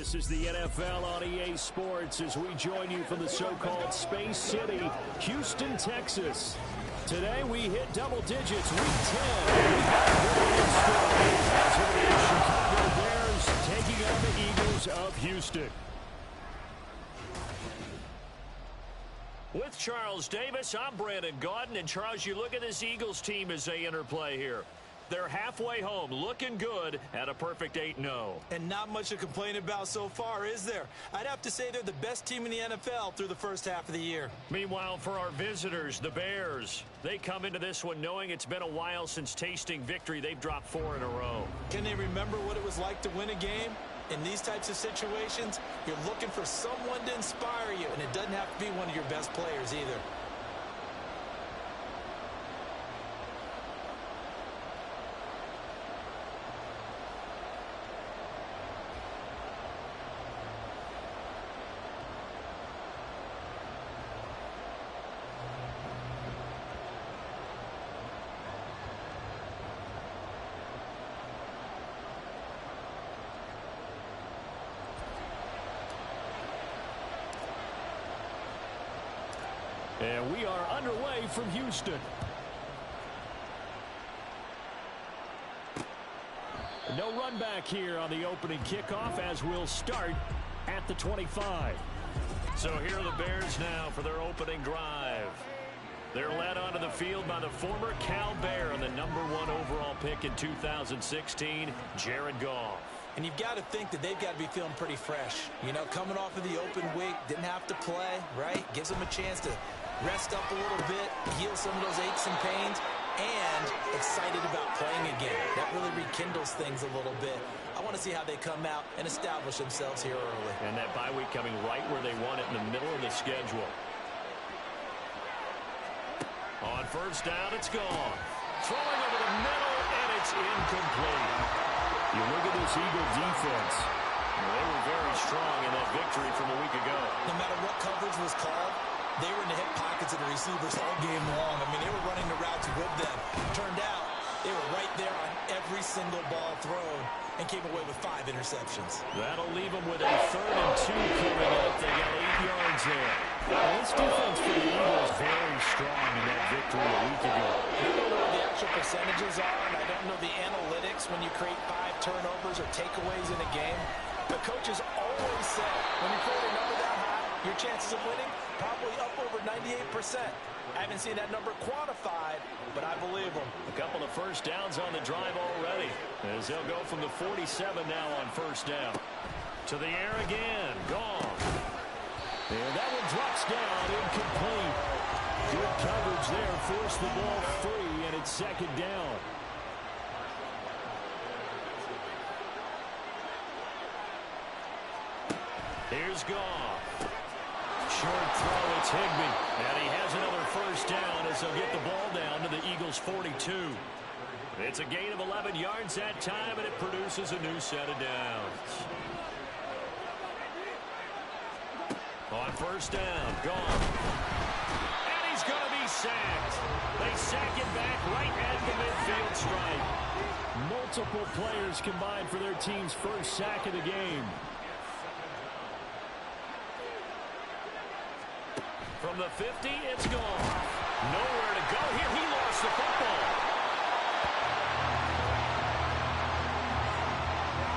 This is the NFL on EA Sports as we join you from the so-called Space City, Houston, Texas. Today we hit double digits, week 10. We got a brilliant story as it is Chicago Bears taking on the Eagles of Houston. With Charles Davis, I'm Brandon Gaudin. And Charles, you look at this Eagles team as they interplay here. They're halfway home, looking good at a perfect 8-0. And not much to complain about so far, is there? I'd have to say they're the best team in the NFL through the first half of the year. Meanwhile, for our visitors, the Bears, they come into this one knowing it's been a while since tasting victory. They've dropped 4 in a row. Can they remember what it was like to win a game? In these types of situations, you're looking for someone to inspire you, and it doesn't have to be one of your best players either. And we are underway from Houston. No run back here on the opening kickoff as we'll start at the 25. So here are the Bears now for their opening drive. They're led onto the field by the former Cal Bear and the #1 overall pick in 2016, Jared Goff. And you've got to think that they've got to be feeling pretty fresh. You know, coming off of the open week, didn't have to play, right? Gives them a chance to rest up a little bit, heal some of those aches and pains, and excited about playing again. That really rekindles things a little bit. I want to see how they come out and establish themselves here early. And that bye week coming right where they want it in the middle of the schedule. On first down, it's gone. Throwing over the middle, and it's incomplete. You look at this Eagle defense. They were very strong in that victory from a week ago. No matter what coverage was called, they were in the hip pockets of the receivers all game long. I mean, they were running the routes with them. Turned out, they were right there on every single ball thrown and came away with 5 interceptions. That'll leave them with a 3rd and 2 coming up. They got 8 yards there. Well, this defense for the Eagles very strong in that victory a week ago. I don't know what the actual percentages are, and I don't know the analytics when you create 5 turnovers or takeaways in a game. But coaches always say when you create a number that high, your chances of winning probably up over 98%. I haven't seen that number quantified, but I believe them. A couple of first downs on the drive already, as they'll go from the 47 now on first down. To the air again. Gone. And that one drops down, incomplete. Good coverage there, forced the ball free, and it's 2nd down. Here's Goff. Short throw, it's Higbee. And he has another first down as they'll get the ball down to the Eagles' 42. It's a gain of 11 yards that time, and it produces a new set of downs. On first down, Goff. And he's going to be sacked. They sack him back right at the midfield stripe. Multiple players combined for their team's first sack of the game. From the 50, it's gone. Nowhere to go here. He lost the football.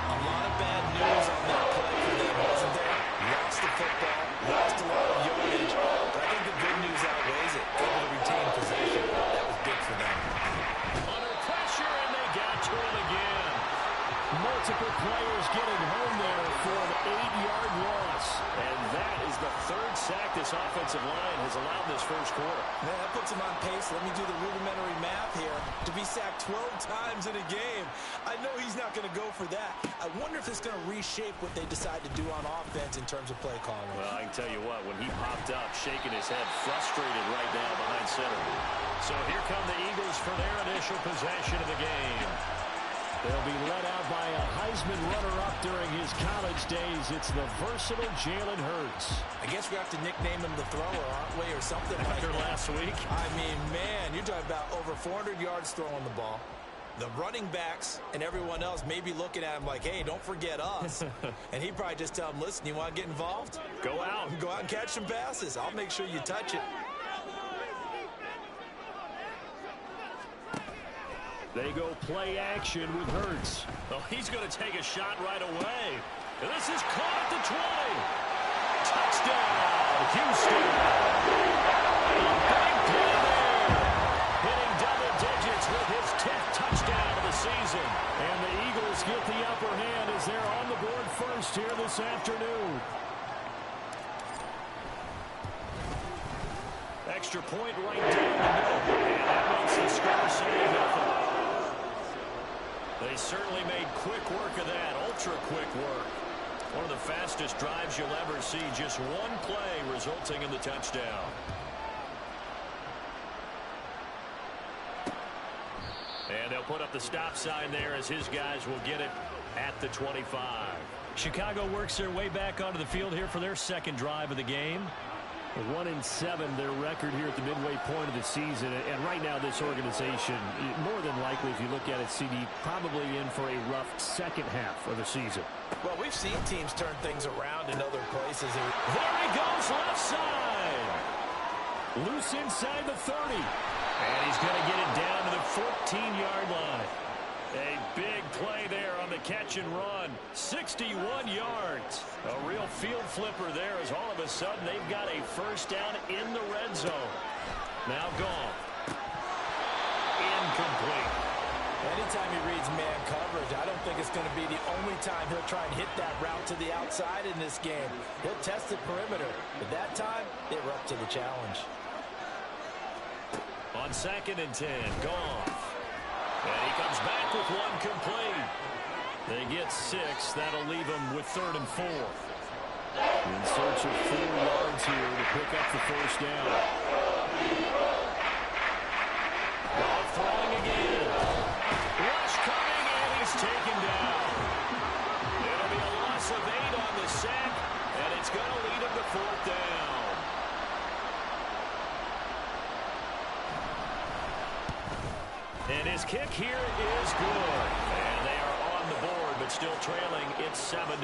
A lot of bad news on that play for them, wasn't there? Lost the football, lost a lot of yardage. But I think the good news outweighs it. Able to retain possession. That was big for them. Under pressure, and they got to him again. Multiple players getting home there for an 8-yard loss. And that is the 3rd sack this offensive line has allowed this first quarter. Man, that puts him on pace. Let me do the rudimentary math here. To be sacked 12 times in a game. I know he's not going to go for that. I wonder if it's going to reshape what they decide to do on offense in terms of play calling. Well, I can tell you what, when he popped up, shaking his head, frustrated right now behind center. So here come the Eagles for their initial possession of the game. They'll be led out by a Heisman runner-up during his college days. It's the versatile Jalen Hurts. I guess we have to nickname him the thrower, aren't we, or something after like that. last week. I mean, man, you're talking about over 400 yards throwing the ball. The running backs and everyone else may be looking at him like, hey, don't forget us. And he'd probably just tell him, listen, you want to get involved? Go out. Go out and catch some passes. I'll make sure you touch it. They go play action with Hurts. Oh, he's going to take a shot right away. And this is caught at the 20. Touchdown, Houston. Big play there. Hitting double digits with his 10th touchdown of the season. And the Eagles get the upper hand as they're on the board first here this afternoon. Extra point right down the middle. And that makes the score 7-0. They certainly made quick work of that, ultra-quick work. One of the fastest drives you'll ever see, just one play resulting in the touchdown. And they'll put up the stop sign there as his guys will get it at the 25. Chicago works their way back onto the field here for their second drive of the game. 1-7 their record here at the midway point of the season, and right now this organization, more than likely if you look at it, CD, probably in for a rough second half of the season. Well, we've seen teams turn things around in other places. There he goes, left side. Loose inside the 30. And he's going to get it down to the 14-yard line. A big play there on the catch and run. 61 yards. A real field flipper there as all of a sudden they've got a first down in the red zone. Now gone. Incomplete. Anytime he reads man coverage, I don't think it's going to be the only time he'll try and hit that route to the outside in this game. He'll test the perimeter. But that time, they were up to the challenge. On 2nd and 10, gone. And he comes back with one complete. They get 6. That'll leave them with 3rd and 4. In search of 4 yards here to pick up the first down. Ball throwing again. Rush coming, and he's taken down. It'll be a loss of 8 on the sack, and it's going to lead him to 4th down. And his kick here is good. And they are on the board, but still trailing. It's 7-3.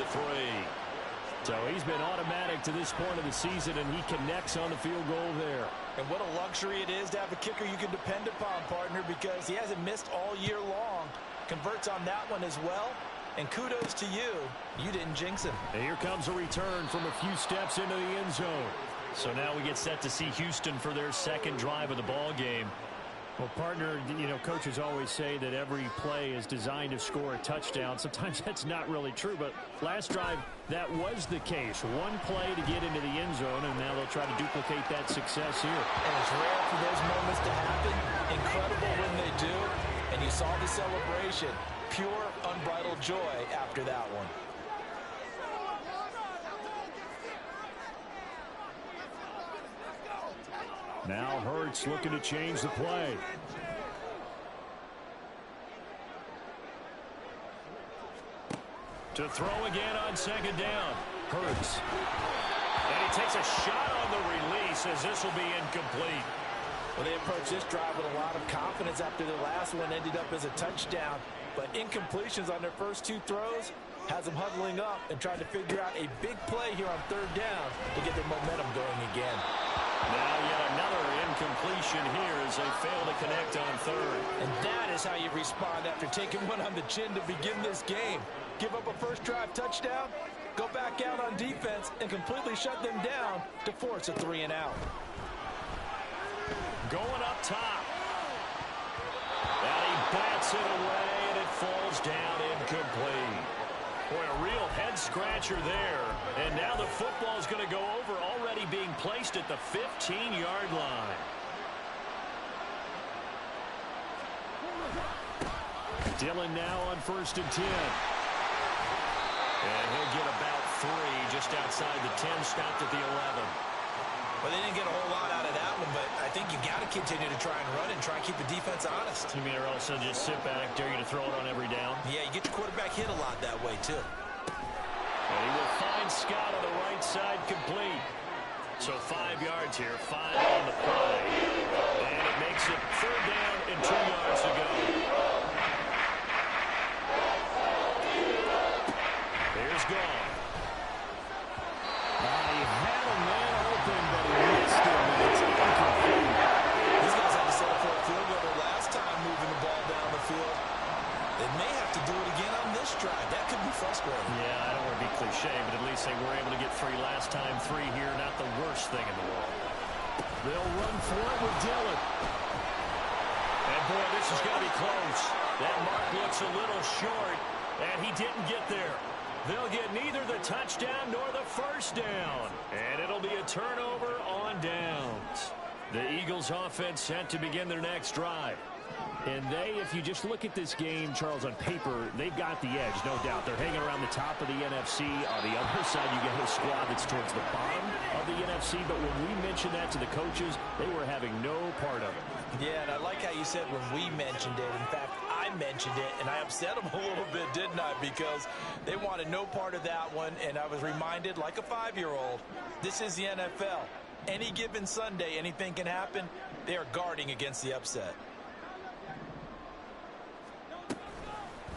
So he's been automatic to this point of the season, and he connects on the field goal there. And what a luxury it is to have a kicker you can depend upon, partner, because he hasn't missed all year long. Converts on that one as well. And kudos to you. You didn't jinx him. And here comes a return from a few steps into the end zone. So now we get set to see Houston for their second drive of the ball game. Well, partner, you know, coaches always say that every play is designed to score a touchdown. Sometimes that's not really true, but last drive, that was the case. One play to get into the end zone, and now they'll try to duplicate that success here. And it's rare for those moments to happen. Incredible when they do. And you saw the celebration. Pure, unbridled joy after that one. Now Hurts looking to change the play. To throw again on 2nd down. Hurts. And he takes a shot on the release as this will be incomplete. Well, they approached this drive with a lot of confidence after the last one ended up as a touchdown. But incompletions on their first 2 throws has them huddling up and trying to figure out a big play here on 3rd down to get their momentum going again. Now yet another incompletion here as they fail to connect on 3rd. And that is how you respond after taking one on the chin to begin this game. Give up a first drive touchdown, go back out on defense, and completely shut them down to force a 3-and-out. Going up top. And he bats it away, and it falls down incomplete. Boy, a real head-scratcher there. And now the football is going to go over, already being placed at the 15-yard line. Dillon now on 1st and 10. And he'll get about 3 just outside the 10, stopped at the 11. Well, they didn't get a whole lot out of that one, but I think you got to continue to try and run and try and keep the defense honest. You mean, or else they'll just sit back, dare you to throw it on every down? Yeah, you get your quarterback hit a lot that way, too. And he will find Scott on the right side complete. So 5 yards here, 5 on the play. And it makes it 3rd down and 2 yards to go. is gone. He had a man open, but he missed him, and it's incomplete. These guys had to settle for a field goal their last time moving the ball down the field. They may have to do it again on this drive. That could be frustrating. Yeah, I don't want to be cliche, but at least they were able to get 3 last time. 3 here, not the worst thing in the world. They'll run for it with Dillon. And, boy, this is going to be close. That mark looks a little short, and he didn't get there. They'll get neither the touchdown nor the first down. And it'll be a turnover on downs. The Eagles offense set to begin their next drive. And they, if you just look at this game, Charles, on paper, they've got the edge, no doubt. They're hanging around the top of the NFC. On the other side, you get a squad that's towards the bottom of the NFC. But when we mentioned that to the coaches, they were having no part of it. Yeah, and I like how you said when we mentioned it. In fact, I mentioned it, and I upset them a little bit, didn't I? Because they wanted no part of that one, and I was reminded, like a 5-year-old, this is the NFL. Any given Sunday, anything can happen. They are guarding against the upset.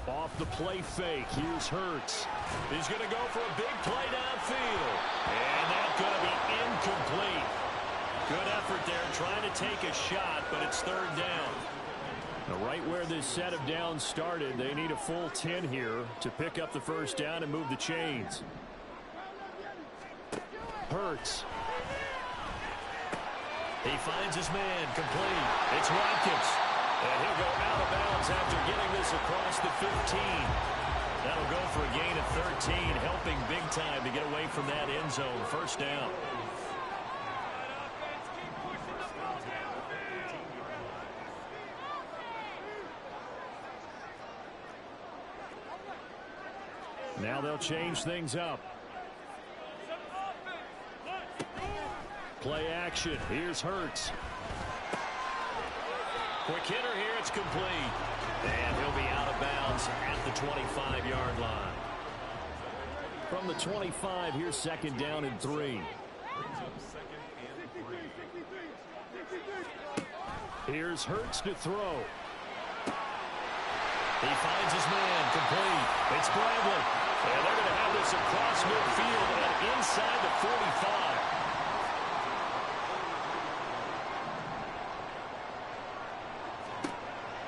Off the play fake, here's Hurts. He's going to go for a big play downfield. And that's going to be incomplete. Good effort there, trying to take a shot, but it's 3rd down. Now, right where this set of downs started, they need a full 10 here to pick up the first down and move the chains. Hurts. He finds his man, complete. It's Watkins. And he'll go out of bounds after getting this across the 15. That'll go for a gain of 13, helping big time to get away from that end zone. First down. Now they'll change things up. Play action. Here's Hurts. Quick hitter here. It's complete. And he'll be out of bounds at the 25-yard line. From the 25, here's 2nd down and 3. Here's Hurts to throw. He finds his man, complete. It's Bradley. And they're going to have this across midfield and inside the 45.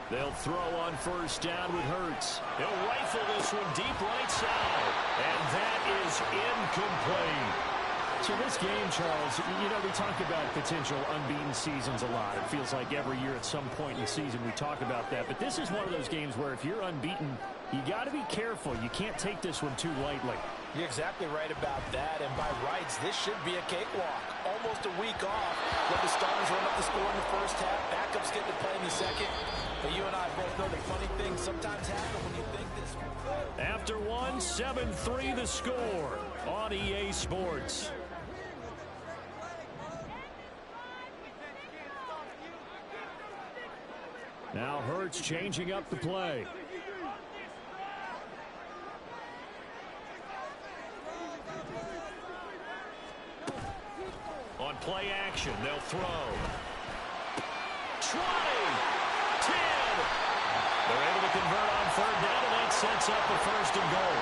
They'll throw on first down with Hurts. He'll rifle this one deep right side. And that is incomplete. So this game, Charles, you know, we talk about potential unbeaten seasons a lot. It feels like every year at some point in the season we talk about that. But this is one of those games where if you're unbeaten, you got to be careful. You can't take this one too lightly. You're exactly right about that. And by rights, this should be a cakewalk. Almost a week off. Let the starters run up the score in the first half. Backups get to play in the second. But you and I both know the funny things sometimes happen when you think this. After one, 7-3 the score on EA Sports. Now Hurts changing up the play. On play action, they'll throw. 20, 10. They're able to convert on 3rd down, and that sets up the 1st and goal.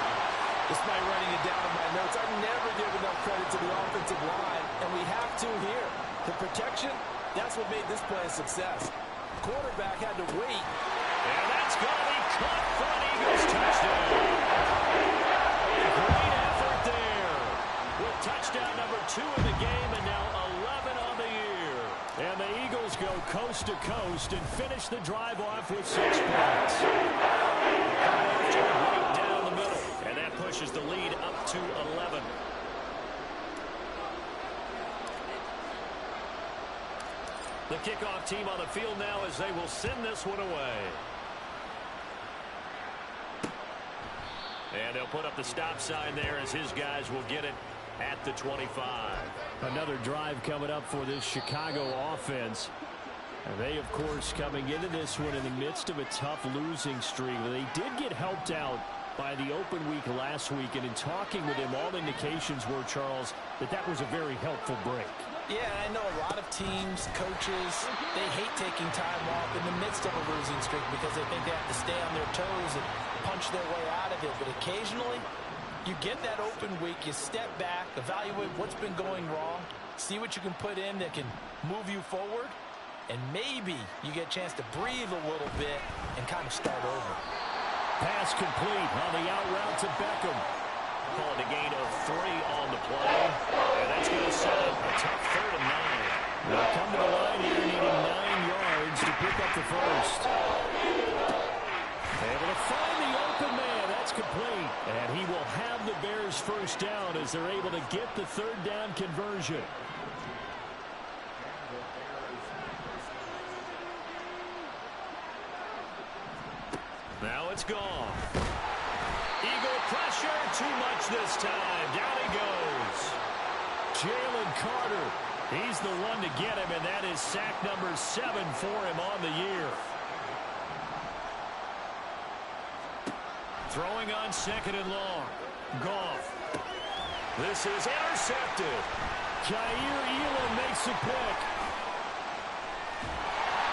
Despite writing it down in my notes, I never give enough credit to the offensive line, and we have to here. The protection, that's what made this play a success. Quarterback had to wait. And that's going to be caught for an Eagles touchdown. Great effort there. With touchdown number 2 in the game and now 11 on the year. And the Eagles go coast to coast and finish the drive off with 6 points. Right down the middle. And that pushes the lead up to 11. The kickoff team on the field now as they will send this one away. And they'll put up the stop sign there as his guys will get it at the 25. Another drive coming up for this Chicago offense. And they, of course, coming into this one in the midst of a tough losing streak. They did get helped out by the open week last week. And in talking with him, all indications were, Charles, that was a very helpful break. Yeah, I know a lot of teams, coaches, they hate taking time off in the midst of a losing streak because they think they have to stay on their toes and punch their way out of it. But occasionally, You get that open week, you step back, evaluate what's been going wrong, see what you can put in that can move you forward, and maybe you get a chance to breathe a little bit and kind of start over. Pass complete on the out route to Beckham. Calling a gain of 3 on the play. And that's going to set up a tough 3rd and 9. They'll come to the line here needing 9 yards to pick up the first. Able to find the open man. That's complete. And he will have the Bears first down as they're able to get the 3rd down conversion. Now it's gone. Eagle pressure, too much this time. Down he goes. Jalen Carter, he's the one to get him, and that is sack number 7 for him on the year. Throwing on 2nd and long. Goff. This is intercepted. Jair Elam makes a pick.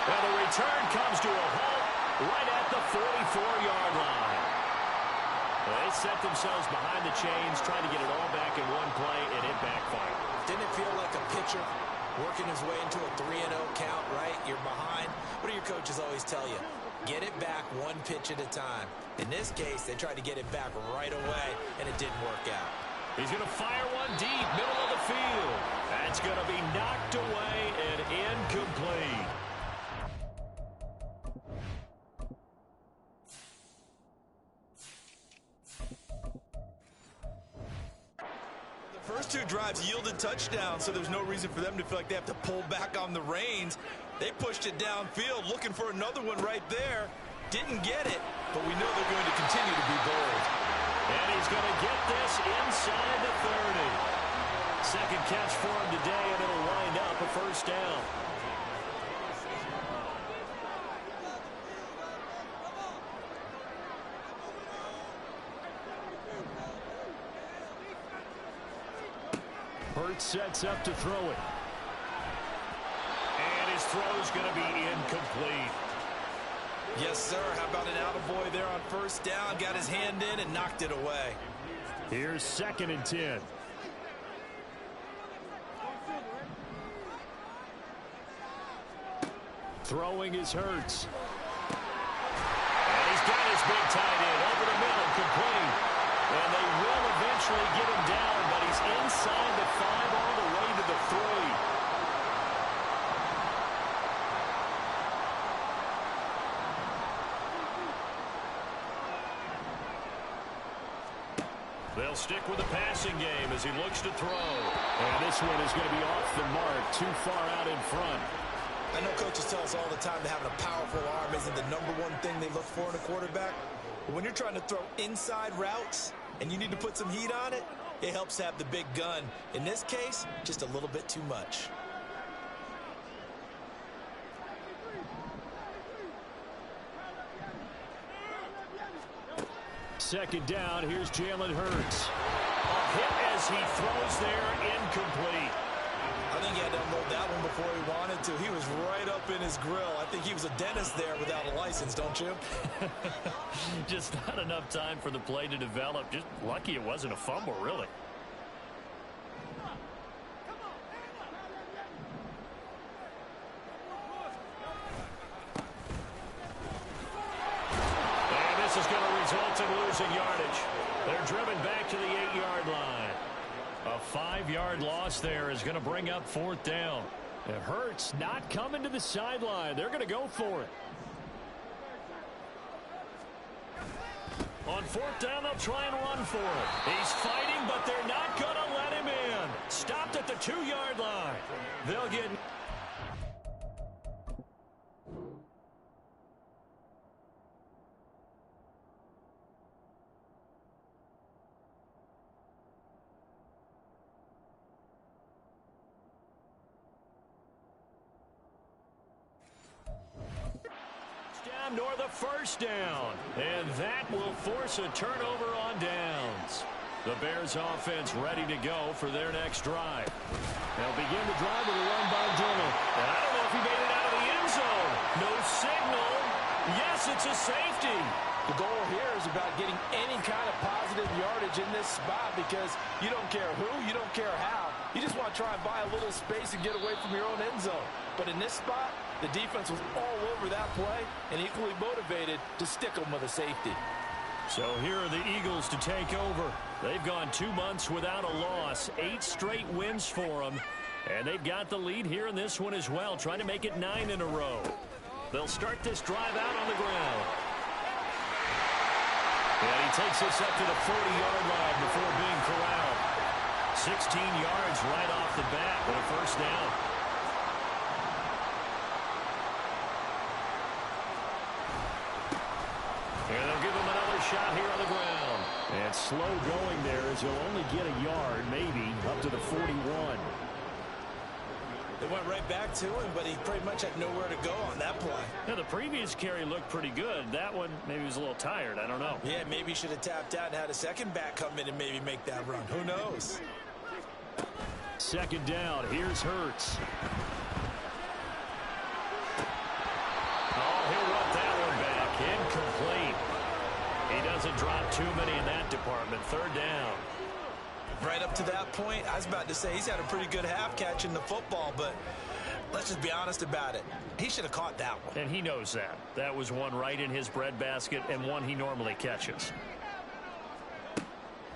Now the return comes to a halt right at the 44-yard line. They set themselves behind the chains, trying to get it all back in one play, and it backfired. Didn't it feel like a pitcher working his way into a 3-0 count, right? You're behind. What do your coaches always tell you? Get it back one pitch at a time. In this case, they tried to get it back right away, and it didn't work out. He's going to fire one deep, middle of the field. That's going to be knocked away and incomplete. First 2 drives yielded touchdowns, so there's no reason for them to feel like they have to pull back on the reins. They pushed it downfield, looking for another one right there. Didn't get it, but we know they're going to continue to be bold. And he's going to get this inside the 30. Second catch for him today, and it'll wind up a first down. Hurts sets up to throw it. And his throw's going to be incomplete. Yes, sir. How about an attaboy there on first down? Got his hand in and knocked it away. Here's 2nd and 10. Throwing is Hurts. And he's got his big tight end over the middle, complete. And they will eventually get him down, but he's inside the 5 all the way to the 3. They'll stick with the passing game as he looks to throw. And this one is going to be off the mark, too far out in front. I know coaches tell us all the time that having a powerful arm isn't the #1 thing they look for in a quarterback. But when you're trying to throw inside routes and you need to put some heat on it, it helps have the big gun. In this case, just a little bit too much. Second down, here's Jalen Hurts. A hit as he throws there, incomplete. I think he had to unload that one before he wanted to. He was right up in his grill. I think he was a dentist there without a license, don't you? Just not enough time for the play to develop. Just lucky it wasn't a fumble, really. And this is going to result in losing yardage. They're driven back to the 8-yard line. A 5-yard loss there is going to bring up 4th down. It hurts not coming to the sideline. They're going to go for it. On 4th down, they'll try and run for it. He's fighting, but they're not going to let him in. Stopped at the 2-yard line. They'll get... nor the first down. And that will force a turnover on downs. The Bears offense ready to go for their next drive. They'll begin the drive with a run by Dillon. And I don't know if he made it out of the end zone. No signal. Yes, it's a safety. The goal here is about getting any kind of positive yardage in this spot because you don't care who, you don't care how. You just want to try and buy a little space and get away from your own end zone. But in this spot, the defense was all over that play and equally motivated to stick them with a safety. So here are the Eagles to take over. They've gone 2 months without a loss, 8 straight wins for them. And they've got the lead here in this one as well, trying to make it 9 in a row. They'll start this drive out on the ground. And he takes us up to the 40-yard line before being corralled. 16 yards right off the bat with a first down. And they'll give him another shot here on the ground. And slow going there as he'll only get a yard, maybe, up to the 41. They went right back to him, but he pretty much had nowhere to go on that play. Yeah, the previous carry looked pretty good. That one, maybe he was a little tired. I don't know. Yeah, maybe he should have tapped out and had a second back come in and maybe make that run. Who knows? Second down. Here's Hurts. Oh, he'll run that one back. Incomplete. He doesn't drop too many in that department. Third down. Right up to that point, I was about to say he's had a pretty good half catching the football, but let's just be honest about it. He should have caught that one. And he knows that. That was one right in his breadbasket and one he normally catches.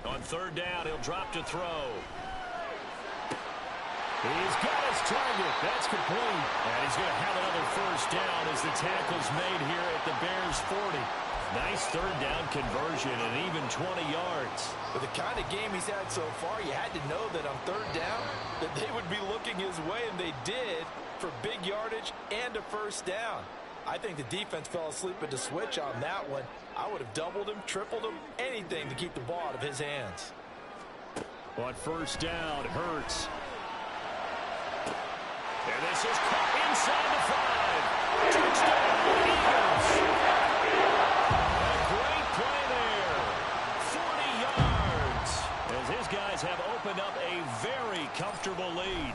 On third down, he'll drop to throw. He's got his target. That's complete. And he's going to have another first down as the tackle's made here at the Bears' 40. Nice third down conversion and even 20 yards. With the kind of game he's had so far, you had to know that on third down that they would be looking his way, and they did, for big yardage and a first down. I think the defense fell asleep at the switch on that one. I would have doubled him, tripled him, anything to keep the ball out of his hands. On first down, Hurts. And this is caught inside the 5. Touchdown, Eagles. Great play there. 40 yards. As his guys have opened up a very comfortable lead.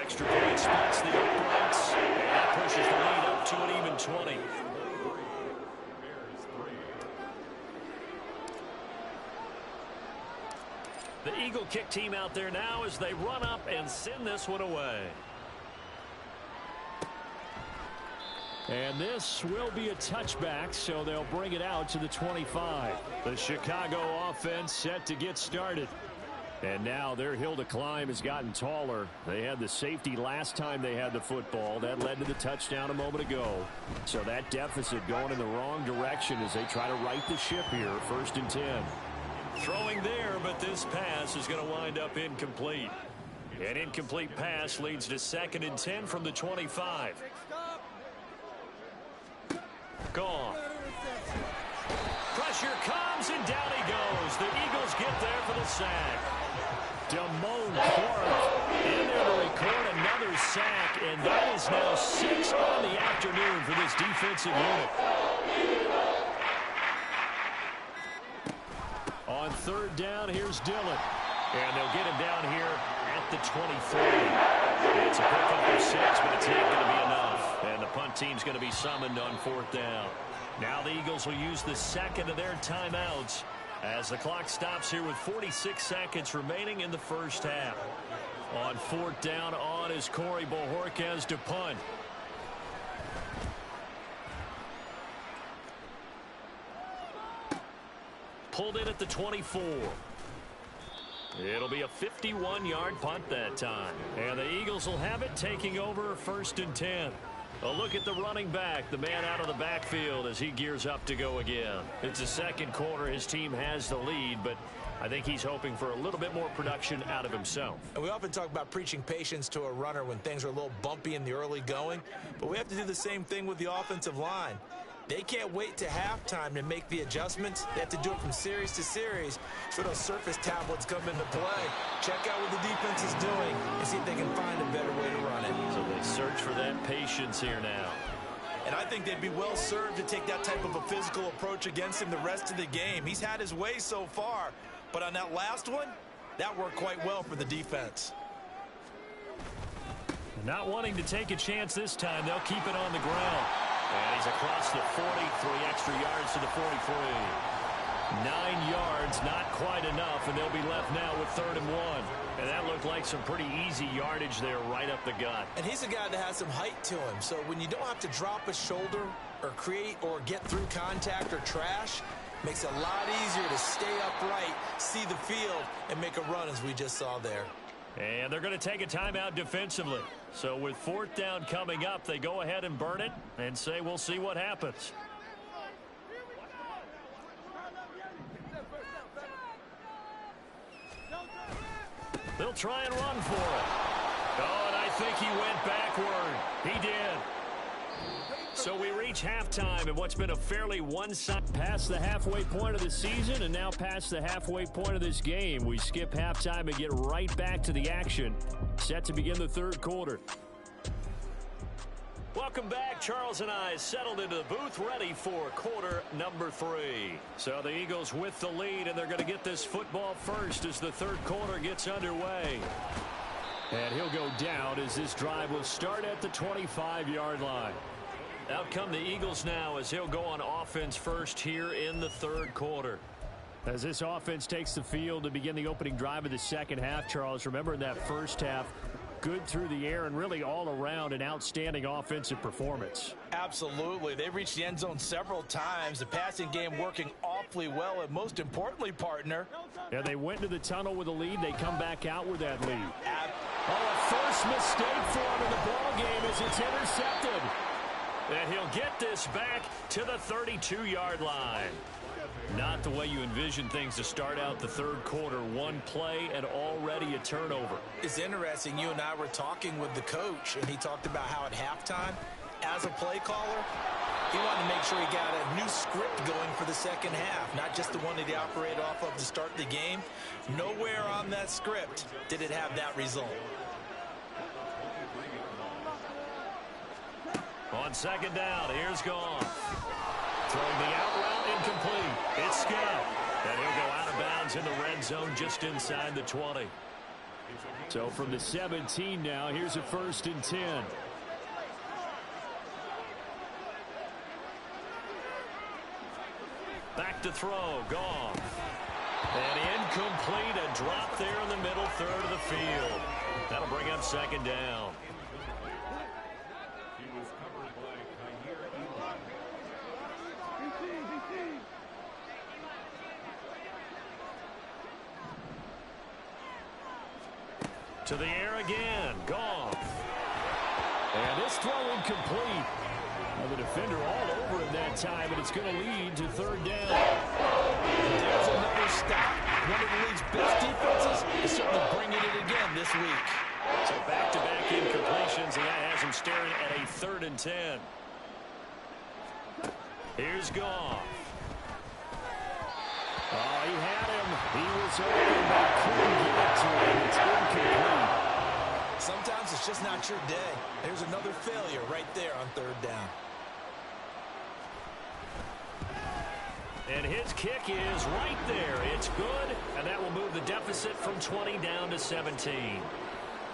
Extra point splits the uprights. And that pushes the lead up to an even 20. The Eagle kick team out there now as they run up and send this one away. And this will be a touchback, so they'll bring it out to the 25. The Chicago offense set to get started. And now their hill to climb has gotten taller. They had the safety last time they had the football. That led to the touchdown a moment ago. So that deficit going in the wrong direction as they try to right the ship here. 1st and 10. Throwing there, but this pass is going to wind up incomplete. An incomplete pass leads to 2nd and 10 from the 25. Gone. Pressure comes, and down he goes. The Eagles get there for the sack. Damone Clark in there to record another sack, and that is now 6 on the afternoon for this defensive unit. On third down, here's Dillon. And they'll get him down here at the 23. It's a pickup of 6, but it's not going to be enough. And the punt team's going to be summoned on 4th down. Now the Eagles will use the second of their timeouts as the clock stops here with 46 seconds remaining in the first half. On 4th down, on is Corey Bojorquez to punt. Pulled in at the 24. It'll be a 51-yard punt that time. And the Eagles will have it, taking over 1st and 10. A look at the running back, the man out of the backfield as he gears up to go again. It's the second quarter. His team has the lead, but I think he's hoping for a little bit more production out of himself. And we often talk about preaching patience to a runner when things are a little bumpy in the early going, but we have to do the same thing with the offensive line. They can't wait to halftime to make the adjustments. They have to do it from series to series so those surface tablets come into play. Check out what the defense is doing and see if they can find a better way to run it. So they search for that patience here now. And I think they'd be well served to take that type of a physical approach against him the rest of the game. He's had his way so far, but on that last one, that worked quite well for the defense. Not wanting to take a chance this time, they'll keep it on the ground. And he's across the 40, 3 extra yards to the 43. 9 yards, not quite enough, and they'll be left now with 3rd and 1. And that looked like some pretty easy yardage there right up the gut. And he's a guy that has some height to him, so when you don't have to drop a shoulder or create or get through contact or trash, makes it a lot easier to stay upright, see the field, and make a run as we just saw there. And they're going to take a timeout defensively. So with 4th down coming up, they go ahead and burn it and say we'll see what happens. They'll try and run for it. Oh, and I think he went backward. He did. So we reach halftime in what's been a fairly one-sided. Past the halfway point of the season and now past the halfway point of this game. We skip halftime and get right back to the action. Set to begin the 3rd quarter. Welcome back. Charles and I settled into the booth ready for quarter number 3. So the Eagles with the lead, and they're going to get this football first as the 3rd quarter gets underway. And he'll go down as this drive will start at the 25-yard line. Out come the Eagles now as he'll go on offense first here in the 3rd quarter. As this offense takes the field to begin the opening drive of the second half, Charles, remember in that first half, good through the air and really all around an outstanding offensive performance. Absolutely. They've reached the end zone several times. The passing game working awfully well, and most importantly, partner. Yeah, they went to the tunnel with a lead. They come back out with that lead. A first mistake for him in the ball game as it's intercepted. And he'll get this back to the 32-yard line. Not the way you envision things to start out the 3rd quarter. One play and already a turnover. It's interesting. You and I were talking with the coach, and he talked about how at halftime, as a play caller, he wanted to make sure he got a new script going for the second half, not just the one that he operated off of to start the game. Nowhere on that script did it have that result. On 2nd down, here's Goff. Throwing the out route incomplete. It's Scott. And he'll go out of bounds in the red zone just inside the 20. So from the 17 now, here's a 1st and 10. Back to throw, Goff. And incomplete, a drop there in the middle 3rd of the field. That'll bring up 2nd down. To the air again, Goff. And this throw incomplete. Well, the defender all over him that time, and it's going to lead to 3rd down. There's another stop. One of the league's best defenses is certainly bringing it again this week. So back-to-back incompletions, and that has him staring at a 3rd and 10. Here's Goff. Oh, he had him. He was open, but couldn't get it to him. It's incomplete. Sometimes it's just not your day. There's another failure right there on 3rd down. And his kick is right there. It's good, and that will move the deficit from 20 down to 17.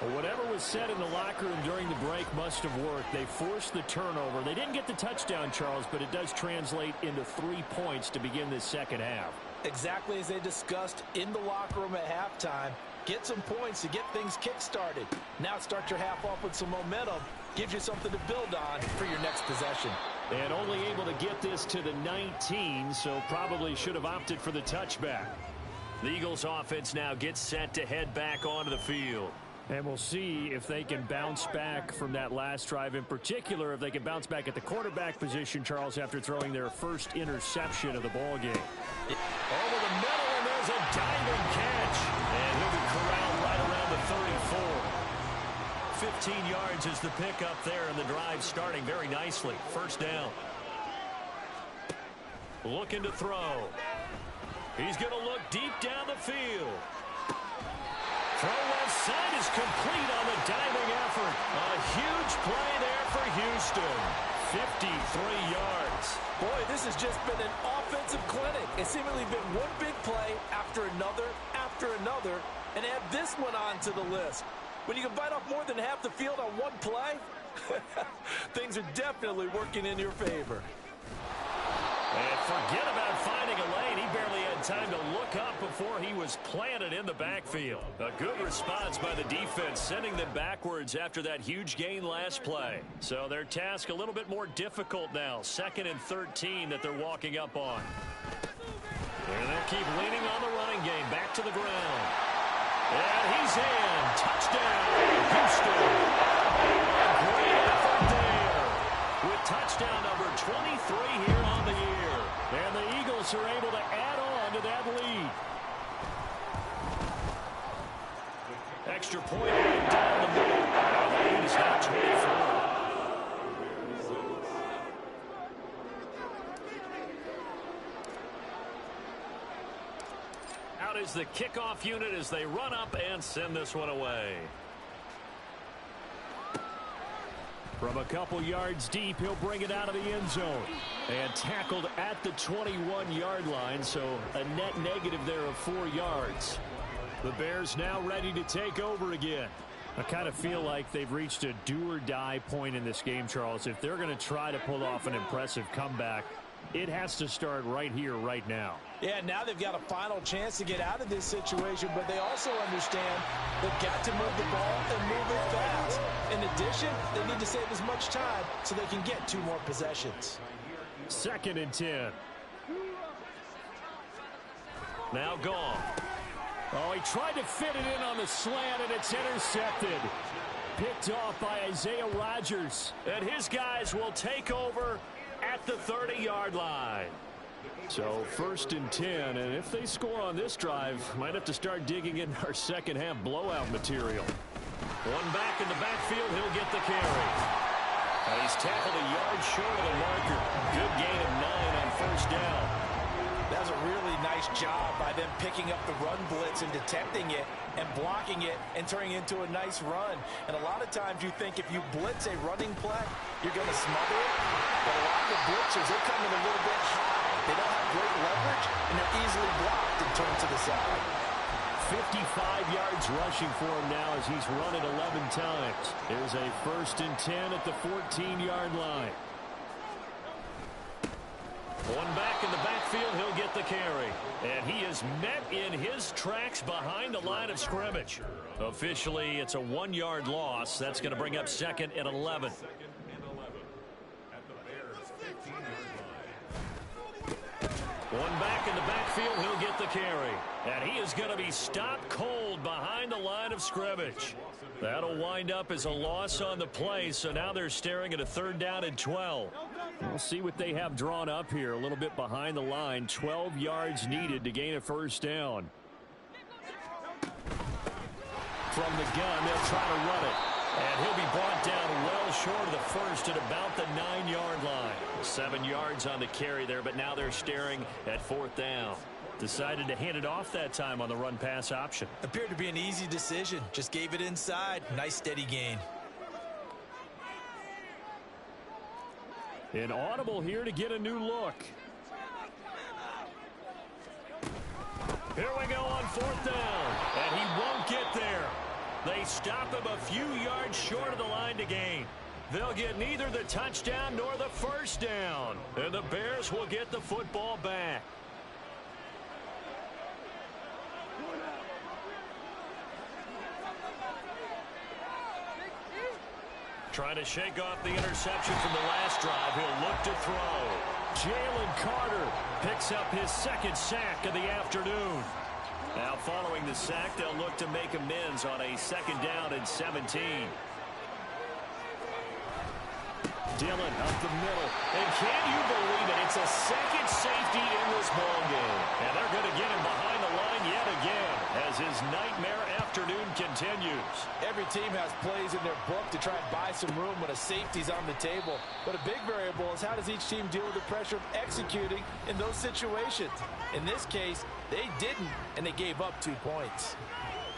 Well, whatever was said in the locker room during the break must have worked. They forced the turnover. They didn't get the touchdown, Charles, but it does translate into 3 points to begin this second half. Exactly as they discussed in the locker room at halftime. Get some points to get things kick-started. Now start your half off with some momentum. Gives you something to build on for your next possession. And only able to get this to the 19, so probably should have opted for the touchback. The Eagles offense now gets set to head back onto the field. And we'll see if they can bounce back from that last drive. In particular, if they can bounce back at the quarterback position, Charles, after throwing their first interception of the ball game. Over the middle, and there's a diving catch. And he'll be corralled right around the 34. 15 yards is the pickup there, and the drive starting very nicely. 1st down. Looking to throw. He's going to look deep down the field. Throw left side is complete on the diving effort. A huge play there for Houston. 53 yards. Boy, this has just been an offensive clinic. It's seemingly been one big play after another, and add this one on to the list. When you can bite off more than half the field on one play, Things are definitely working in your favor. And forget about finding a lane. He barely had time to look up before he was planted in the backfield. A good response by the defense, sending them backwards after that huge gain last play. So their task a little bit more difficult now. 2nd and 13 that they're walking up on. And they'll keep leaning on the running game. Back to the ground. And he's in. Touchdown, Houston. A great effort there with touchdown number 23 here on the year. And the Eagles are able to add on to that lead. Extra point right down the middle. And the lead is now 24. Out is the kickoff unit as they run up and send this one away. From a couple yards deep, he'll bring it out of the end zone. And tackled at the 21-yard line, so a net negative there of 4 yards. The Bears now ready to take over again. I kind of feel like they've reached a do-or-die point in this game, Charles. If they're going to try to pull off an impressive comeback, it has to start right here, right now. Yeah, now they've got a final chance to get out of this situation, but they also understand they've got to move the ball and move it fast. In addition, they need to save as much time so they can get 2 more possessions. 2nd and 10. Now gone. Oh, he tried to fit it in on the slant, and it's intercepted. Picked off by Isaiah Rodgers. And his guys will take over at the 30-yard line. So 1st and 10, and if they score on this drive, might have to start digging in our second half blowout material. One back in the backfield, he'll get the carry. And he's tackled a yard short of the marker. Good gain of 9 on 1st down. That was a really nice job by them picking up the run blitz and detecting it and blocking it and turning it into a nice run. And a lot of times you think if you blitz a running play, you're going to smother it. But a lot of the blitzers, they come in a little bit high. They don't have great leverage, and they're easily blocked and turned to the side. 55 yards rushing for him now as he's run it 11 times. There's a 1st and 10 at the 14-yard line. One back in the backfield, he'll get the carry. And he is met in his tracks behind the line of scrimmage. Officially, it's a 1-yard loss. That's going to bring up 2nd and 11. One back in the backfield, he'll get the carry. And he is going to be stopped cold behind the line of scrimmage. That'll wind up as a loss on the play, so now they're staring at a 3rd down and 12. We'll see what they have drawn up here, a little bit behind the line. 12 yards needed to gain a 1st down. From the gun, they'll try to run it. And he'll be brought down well short of the 1st at about the 9-yard line. 7 yards on the carry there, but now they're staring at 4th down. Decided to hand it off that time on the run-pass option. Appeared to be an easy decision. Just gave it inside. Nice steady gain. An audible here to get a new look. Here we go on 4th down. And he won't get there. They stop him a few yards short of the line to gain. They'll get neither the touchdown nor the 1st down. And the Bears will get the football back. Trying to shake off the interception from the last drive. He'll look to throw. Jalen Carter picks up his 2nd sack of the afternoon. Now following the sack, they'll look to make amends on a 2nd down and 17. Dillon up the middle. And can you believe it? It's a 2nd safety in this ball game. And they're going to get him behind the line yet again as his nightmare afternoon continues. Every team has plays in their book to try and buy some room when a safety's on the table. But a big variable is how does each team deal with the pressure of executing in those situations. In this case, they didn't, and they gave up 2 points.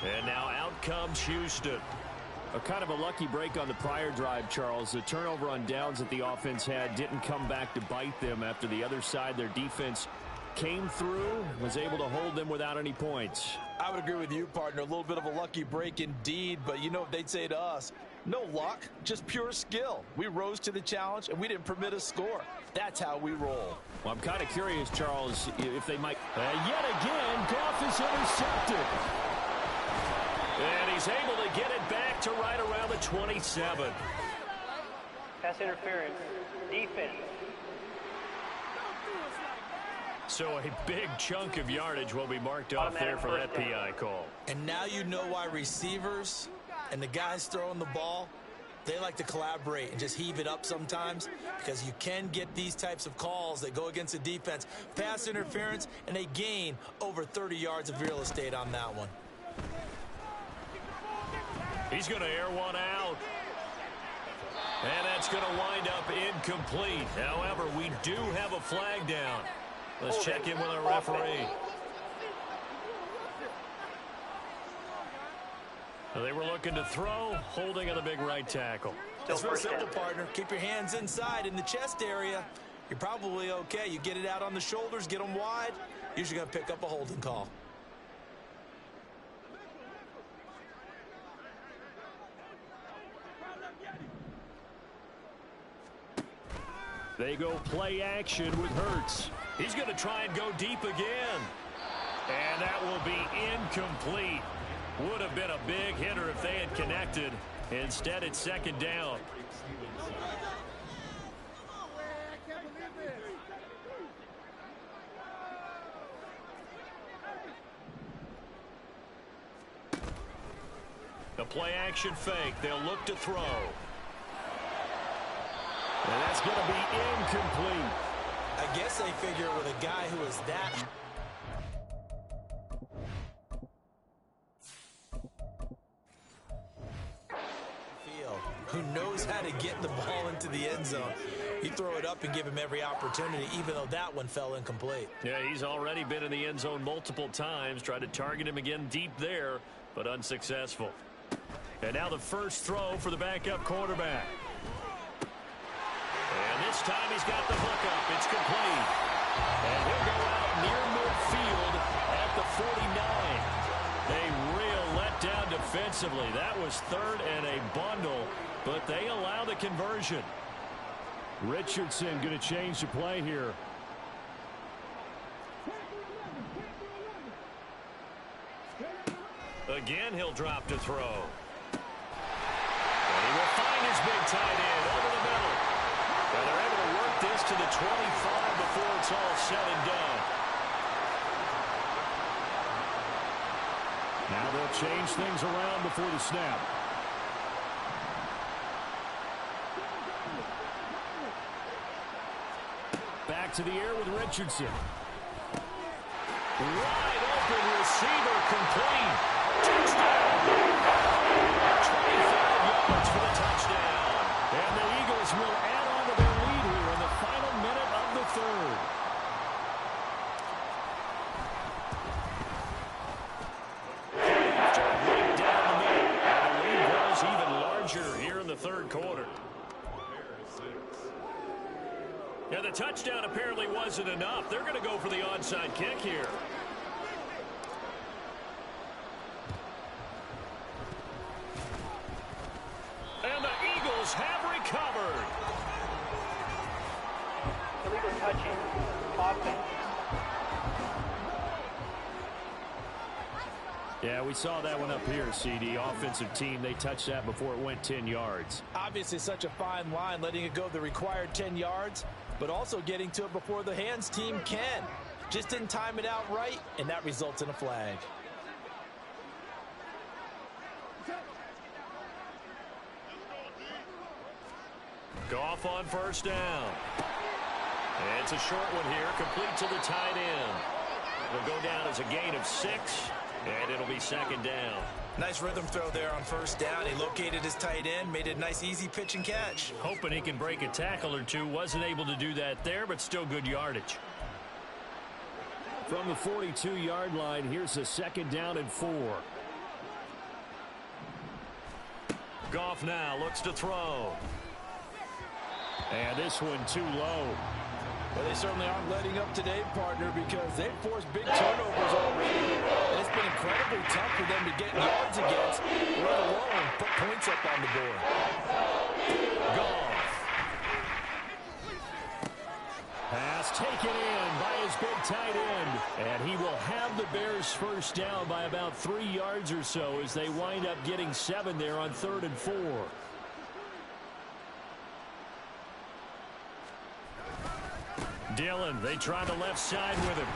And now out comes Houston. A kind of a lucky break on the prior drive, Charles. The turnover on downs that the offense had didn't come back to bite them after the other side. Their defense came through, was able to hold them without any points. I would agree with you, partner. A little bit of a lucky break indeed, but you know what they'd say to us. No luck, just pure skill. We rose to the challenge, and we didn't permit a score. That's how we roll. Well, I'm kind of curious, Charles, if they might. Yet again, Goff is intercepted. And he's able to get it back to right around the 27. Pass interference. Defense. So a big chunk of yardage will be marked off there for that PI call. And now you know why receivers and the guys throwing the ball, they like to collaborate and just heave it up sometimes, because you can get these types of calls that go against the defense. Pass interference, and they gain over 30 yards of real estate on that one. He's going to air one out. And that's going to wind up incomplete. However, we do have a flag down. Let's check in with our referee. They were looking to throw, holding on the big right tackle. It's real simple, partner. Keep your hands inside in the chest area. You're probably okay. You get it out on the shoulders, get them wide. Usually going to pick up a holding call. They go play action with Hurts. He's going to try and go deep again. And that will be incomplete. Would have been a big hitter if they had connected. Instead, it's second down. The play action fake. They'll look to throw. And that's going to be incomplete. I guess they figure with a guy who is that field, who knows how to get the ball into the end zone, you throw it up and give him every opportunity, even though that one fell incomplete. Yeah, he's already been in the end zone multiple times. Tried to target him again deep there, but unsuccessful. And now the first throw for the backup quarterback. And this time he's got the hook up. It's complete. And he'll go out near midfield at the 49. A real letdown defensively. That was third and a bundle, but they allow the conversion. Richardson going to change the play here. Again, he'll drop to throw. And he will find his big tight end over the middle. And they're able to work this to the 25 before it's all said and done. Now they'll change things around before the snap. Back to the air with Richardson. Wide open receiver, complete. Touchdown. 25 yards for the touchdown. And the Eagles will add on to their lead here in the final minute of the third. Right down the middle. And the lead grows even larger here in the third quarter. Yeah, the touchdown apparently wasn't enough. They're going to go for the onside kick here. And the Eagles have recovered. Illegal touching. Offense. Yeah, we saw that one up here, CD. Offensive team, they touched that before it went 10 yards. Obviously such a fine line, letting it go the required 10 yards, but also getting to it before the hands team can. Just didn't time it out right, and that results in a flag. Goff on first down. And it's a short one here, complete to the tight end. It'll go down as a gain of 6, and it'll be second down. Nice rhythm throw there on first down. He located his tight end, made it a nice easy pitch and catch. Hoping he can break a tackle or two. Wasn't able to do that there, but still good yardage. From the 42-yard line, here's a second down and 4. Goff now looks to throw. And this one too low. Well, they certainly aren't letting up today, partner, because they've forced big turnovers already. And it's been incredibly tough for them to get yards against, let alone put points up on the board. Goff. Pass taken in by his big tight end. And he will have the Bears first down by about 3 yards or so as they wind up getting 7 there on 3rd and 4. Dillon, they try the left side with him.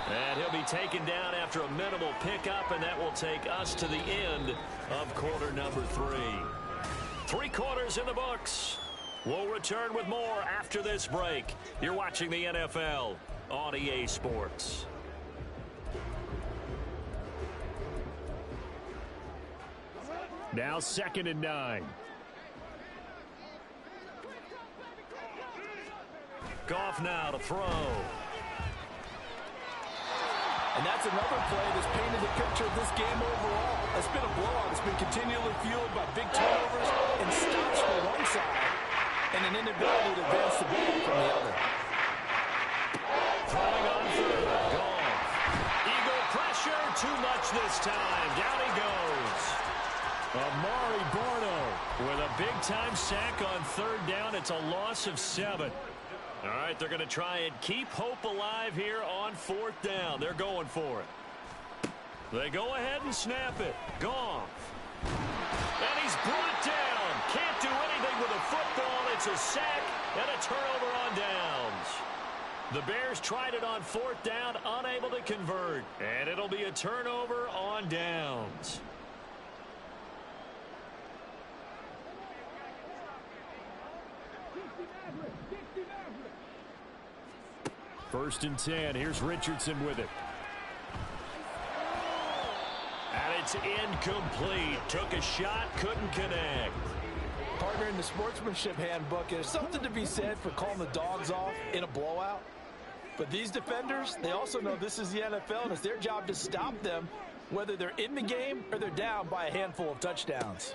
And he'll be taken down after a minimal pickup, and that will take us to the end of quarter number 3. 3 quarters in the books. We'll return with more after this break. You're watching the NFL on EA Sports. Now 2nd and 9. Goff now to throw. And that's another play that's painted the picture of this game overall. It's been a blowout. It's been continually fueled by big turnovers and stops from one side and an inability to advance the ball from the other. Throwing on 3rd. Goff. Eagle pressure. Too much this time. Down he goes. Amari Barno with a big-time sack on 3rd down. It's a loss of 7. All right, they're going to try and keep hope alive here on 4th down. They're going for it. They go ahead and snap it. Goff. And he's brought down. Can't do anything with a football. It's a sack and a turnover on downs. The Bears tried it on 4th down, unable to convert. And it'll be a turnover on downs. First and 10. Here's Richardson with it. And it's incomplete. Took a shot, couldn't connect. Partner, in the sportsmanship handbook, there's something to be said for calling the dogs off in a blowout. But these defenders, they also know this is the NFL, and it's their job to stop them, whether they're in the game or they're down by a handful of touchdowns.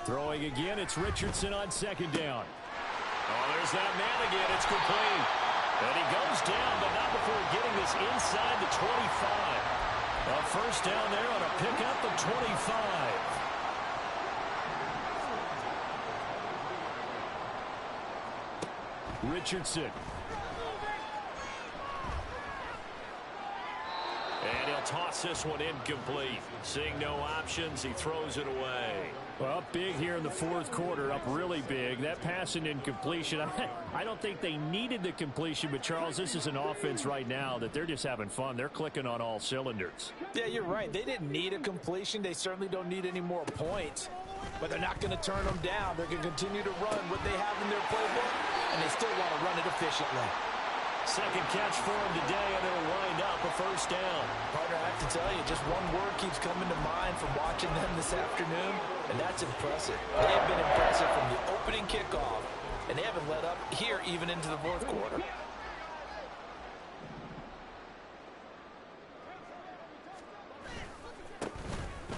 Throwing again, it's Richardson on 2nd down. Oh, there's that man again. It's complete. And he goes down, but not before getting this inside the 25. A first down there on a pickup of 25. Richardson. And he'll toss this one incomplete. Seeing no options, he throws it away. Well, up big here in the 4th quarter, up really big. That pass and incompletion, I don't think they needed the completion, but Charles, this is an offense right now that they're just having fun. They're clicking on all cylinders. Yeah, you're right. They didn't need a completion. They certainly don't need any more points, but they're not going to turn them down. They're going to continue to run what they have in their playbook, and they still want to run it efficiently. Second catch for him today, and it'll wind up a first down. Partner, I have to tell you, just one word keeps coming to mind from watching them this afternoon, and that's impressive. They have been impressive from the opening kickoff, and they haven't let up here even into the 4th quarter.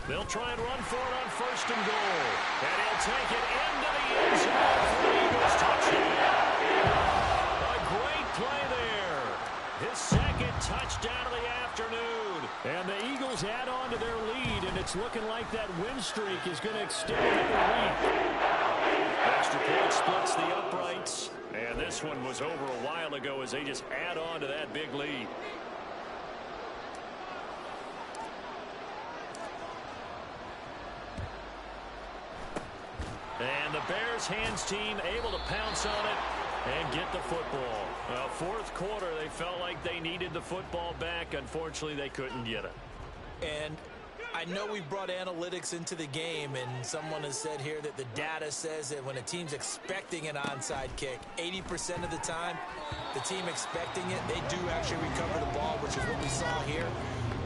They'll try and run for it on 1st and goal. And he'll take it into the end zone for the Eagles touchdown. Play there. His 2nd touchdown of the afternoon. And the Eagles add on to their lead, and it's looking like that win streak is going to extend another week. Extra point splits the uprights, and this one was over a while ago as they just add on to that big lead. And the Bears hands team able to pounce on it and get the football. 4th quarter, they felt like they needed the football back. Unfortunately, they couldn't get it. And I know we brought analytics into the game, and someone has said here that the data says that when a team's expecting an onside kick, 80% of the time, the team expecting it, they do actually recover the ball, which is what we saw here.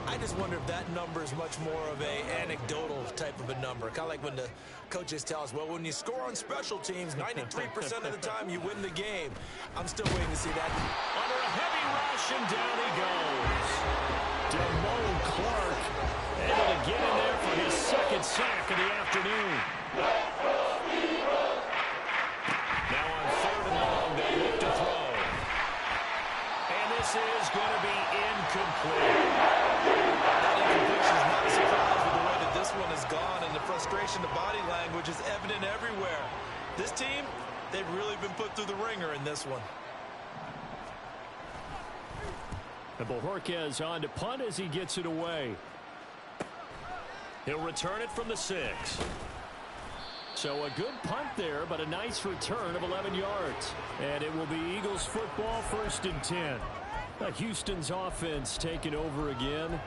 I just wonder if that number is much more of a anecdotal type of a number. Kind of like when the coaches tell us, well, when you score on special teams, 93% of the time you win the game. I'm still waiting to see that. Under a heavy rush, and down he goes. Damone Clark able to get in there for his 2nd sack of the afternoon. Now on 3rd and long, they look to throw. expression, the body language is evident everywhere. This team, they've really been put through the ringer in this one. And Bojorquez on to punt as he gets it away. He'll return it from the 6. So a good punt there, but a nice return of 11 yards. And it will be Eagles football, 1st and 10. Houston's offense taking over again.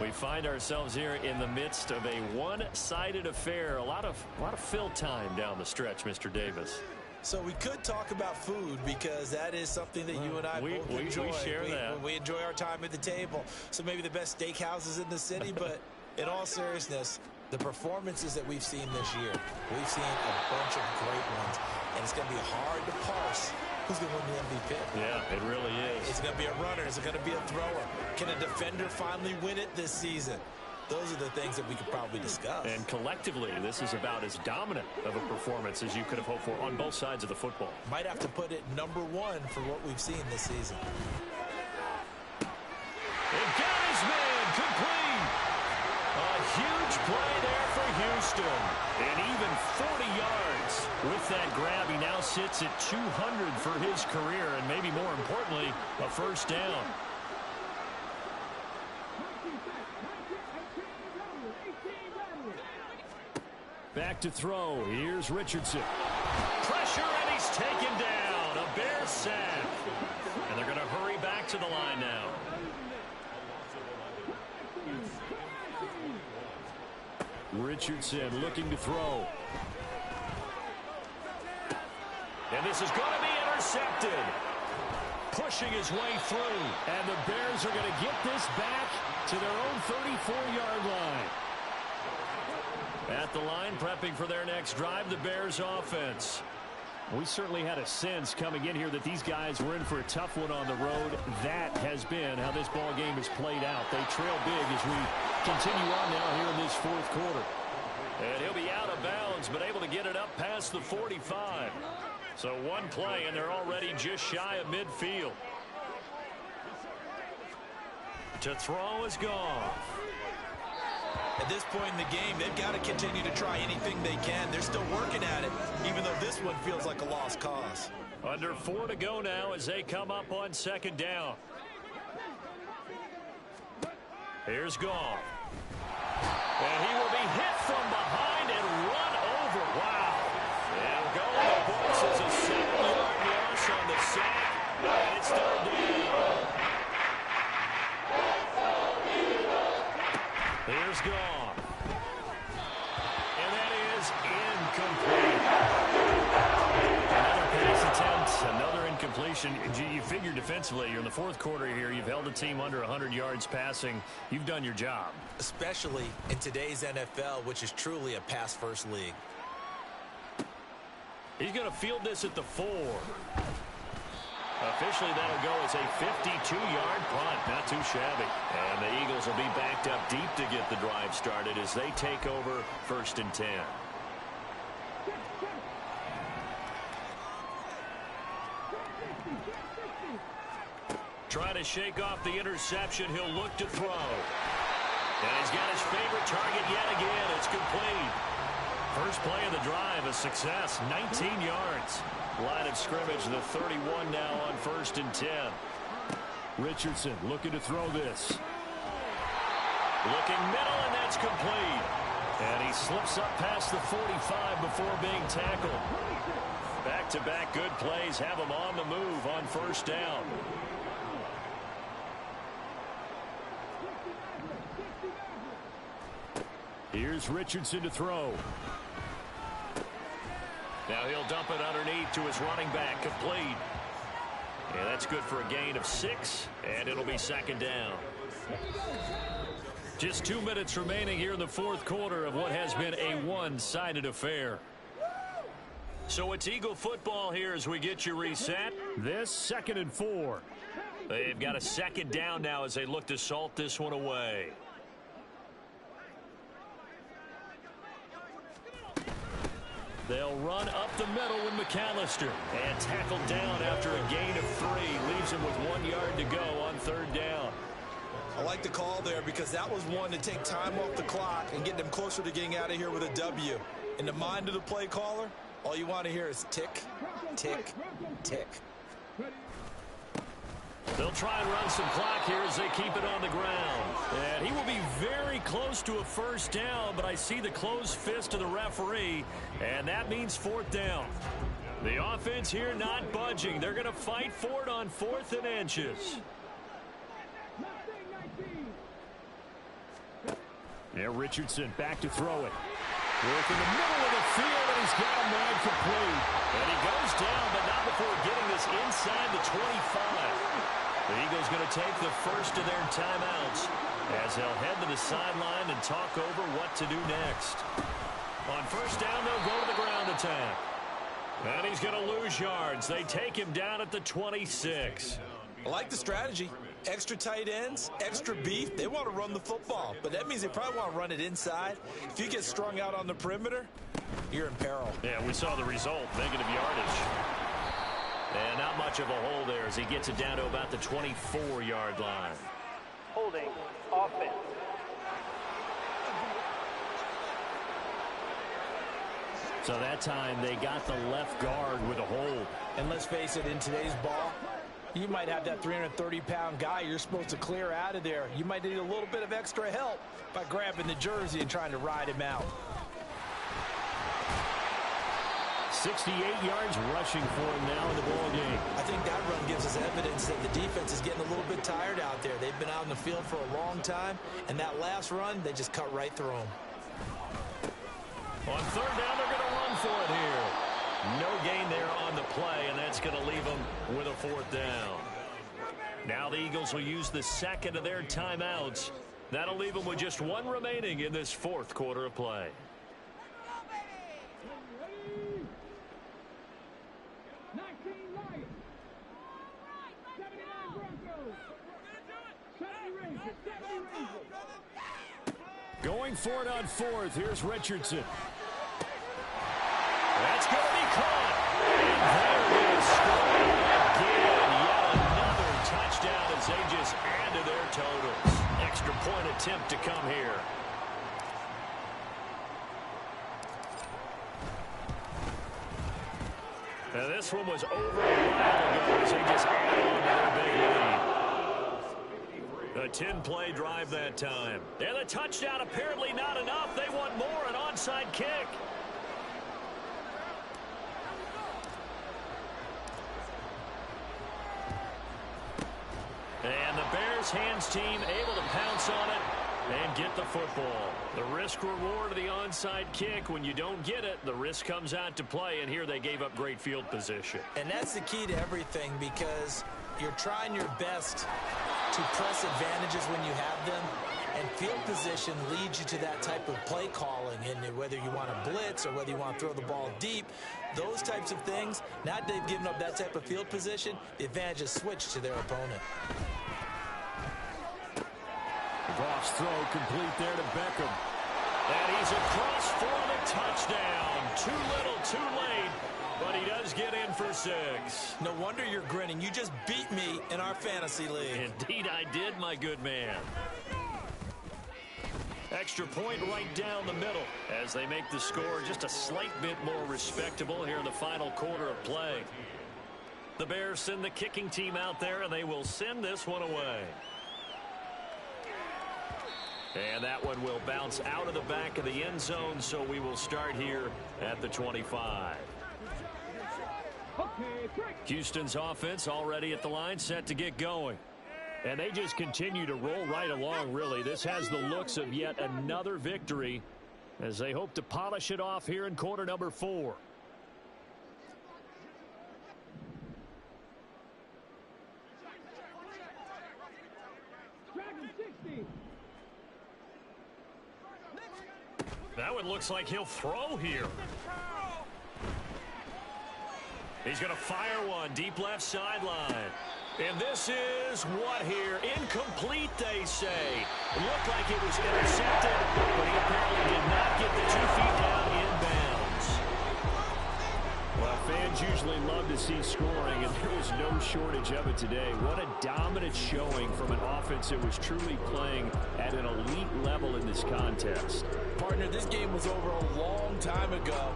We find ourselves here in the midst of a one-sided affair. A lot of fill time down the stretch, Mr. Davis. So we could talk about food because that is something that you and I both enjoy. We share that. We enjoy our time at the table. So maybe the best steakhouses in the city, but in all seriousness, the performances that we've seen this year, we've seen a bunch of great ones, and it's going to be hard to parse who's going to win the MVP. Yeah, it really is. Is it going to be a runner? Is it going to be a thrower? Can a defender finally win it this season? Those are the things that we could probably discuss. And collectively, this is about as dominant of a performance as you could have hoped for on both sides of the football. Might have to put it number 1 for what we've seen this season. And got his man complete. A huge play there for Houston. And even 40 yards. With that grab, he now sits at 200 for his career. And maybe more importantly, a 1st down. Back to throw. Here's Richardson. Pressure, and he's taken down. A Bears sack. And they're going to hurry back to the line now. Richardson looking to throw. And this is going to be intercepted. Pushing his way through. And the Bears are going to get this back to their own 34-yard line. At the line, prepping for their next drive, the Bears offense. We certainly had a sense coming in here that these guys were in for a tough one on the road. That has been how this ball game has played out. They trail big as we continue on now here in this 4th quarter. And he'll be out of bounds, but able to get it up past the 45. So one play, and they're already just shy of midfield. To throw is gone. At this point in the game, they've got to continue to try anything they can. They're still working at it, even though this one feels like a lost cause. Under 4 to go now as they come up on 2nd down. Here's Goff. And he will be hit from behind and run over. Wow. And go on the books as a 7-yard loss on the sack. And it's 3rd down. Here's Goff. And that is incomplete. Another pass attempt, another incompletion. You figure defensively, you're in the 4th quarter here. You've held the team under 100 yards passing. You've done your job. Especially in today's NFL, which is truly a pass-first league. He's going to field this at the 4. Officially, that'll go as a 52-yard punt. Not too shabby. And the Eagles will be backed up deep to get the drive started as they take over 1st and 10. Trying to shake off the interception. He'll look to throw. And he's got his favorite target yet again. It's complete. First play of the drive, a success. 19 yards. Line of scrimmage, the 31 now on 1st and 10. Richardson looking to throw this. Looking middle, and that's complete. And he slips up past the 45 before being tackled. Back-to-back good plays have him on the move on 1st down. Here's Richardson to throw. Now he'll dump it underneath to his running back, complete. And that's good for a gain of 6, and it'll be 2nd down. Just 2 minutes remaining here in the 4th quarter of what has been a one-sided affair. So it's Eagle football here as we get you reset. This 2nd and 4. They've got a 2nd down now as they look to salt this one away. They'll run up the middle with McAllister. And tackled down after a gain of 3. Leaves him with 1 yard to go on 3rd down. I like the call there because that was one to take time off the clock and get them closer to getting out of here with a W. In the mind of the play caller, all you want to hear is tick, tick, tick. They'll try and run some clock here as they keep it on the ground. And he will be very close to a first down, but I see the closed fist of the referee, and that means fourth down. The offense here not budging. They're going to fight for it on 4th and inches. Yeah, Richardson back to throw it. Work in the middle of the field, and he's got a man complete. And he goes down, but not before getting this inside the 25. The Eagles going to take the first of their timeouts as they'll head to the sideline and talk over what to do next. On first down, they'll go to the ground attack. And he's going to lose yards. They take him down at the 26. I like the strategy. Extra tight ends, extra beef. They want to run the football, but that means they probably want to run it inside. If you get strung out on the perimeter, you're in peril. Yeah, we saw the result, negative yardage. And not much of a hole there as he gets it down to about the 24-yard line. Holding offense. So that time they got the left guard with a hold. And let's face it, in today's ball, you might have that 330-pound guy you're supposed to clear out of there. You might need a little bit of extra help by grabbing the jersey and trying to ride him out. 68 yards rushing for him now in the ball game. I think that run gives us evidence that the defense is getting a little bit tired out there. They've been out in the field for a long time, and that last run, they just cut right through them. On third down, they're going to run for it here. No gain there on the play, and that's going to leave them with a fourth down. Now the Eagles will use the second of their timeouts. That'll leave them with just one remaining in this fourth quarter of play. Going for it on fourth. Here's Richardson. That's going to be caught. And there it is. Scoring again. Yet another touchdown as they just add to their totals. Extra point attempt to come here. Now this one was over a while ago as they just add on to their big lead. A 10-play drive that time. And the touchdown apparently not enough. They want more, an onside kick. And the Bears hands team able to pounce on it and get the football. The risk reward of the onside kick. When you don't get it, the risk comes out to play, and here they gave up great field position. And that's the key to everything, because you're trying your best to press advantages when you have them, and field position leads you to that type of play calling. And whether you want to blitz or whether you want to throw the ball deep, those types of things, now that they've given up that type of field position, the advantage is switched to their opponent. Goff's throw complete there to Beckham. And he's across for the touchdown. Too little, too late, but he does get in for 6. No wonder you're grinning. You just beat me in our fantasy league. Indeed I did, my good man. Extra point right down the middle as they make the score just a slight bit more respectable here in the final quarter of play. The Bears send the kicking team out there, and they will send this one away. And that one will bounce out of the back of the end zone, so we will start here at the 25. Houston's offense already at the line, set to get going. And they just continue to roll right along, really. This has the looks of yet another victory as they hope to polish it off here in quarter number 4. That one looks like he'll throw here. He's going to fire one deep left sideline. And this is what here? Incomplete, they say. It looked like it was intercepted, but he apparently did not get the 2 feet down inbounds. Well, fans Fans usually love to see scoring, and there was no shortage of it today. What a dominant showing from an offense that was truly playing at an elite level in this contest. Partner, this game was over a long time ago.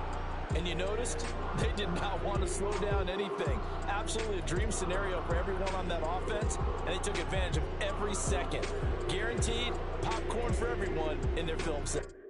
And you noticed they did not want to slow down anything. Absolutely a dream scenario for everyone on that offense, and they took advantage of every second. Guaranteed popcorn for everyone in their film set.